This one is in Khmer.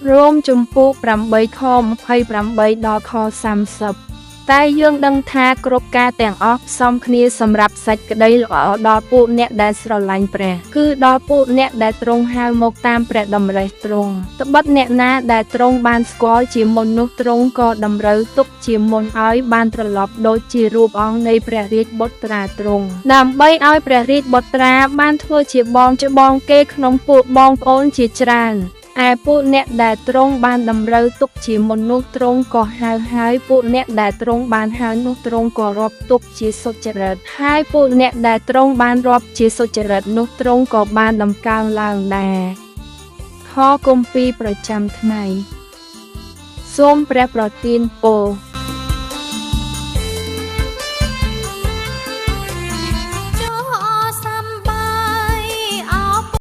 រួមជំពូក8ខ28ដល់ខ30តែយើងដឹងថាគ្រប់ការទាំងអស់ផ្សំគ្នាសម្រាប់សេចក្តីល្អដល់ពួកអ្នកដែលស្រឡាញ់ព្រះគឺដល់ពួកអ្នកដែលទ្រង់ហៅមកតាមព្រះតម្រិះទ្រង់ត្បិតអ្នកណាដែលទ្រង់បានស្គាល់ជាមុននោះទ្រង់ក៏តម្រូវទុកជាមុនឲ្យបានត្រឡប់ដូចជារូបអង្គនៃព្រះរាជបុត្រាទ្រង់ដើម្បីឲ្យព្រះរាជបុត្រាបានធ្វើជាបងច្បងគេក្នុងពួកបងប្អូនជាច្រើនឯពួកអ្នកដែលទ្រង់បានតម្រូវទុកជាមុននោះទ្រង់ក៏ហៅហើយពួកអ្នកដែលទ្រង់បានហៅនោះទ្រង់ក៏រាប់ទុកជាសុចរិតហើយពួកអ្នកដែលទ្រង់បានរាប់ជាសុចរិតនោះទ្រង់ក៏បានដំកើងឡើងដែរខគម្ពីរប្រចាំថ្ងៃសូមព្រះប្រទានពរ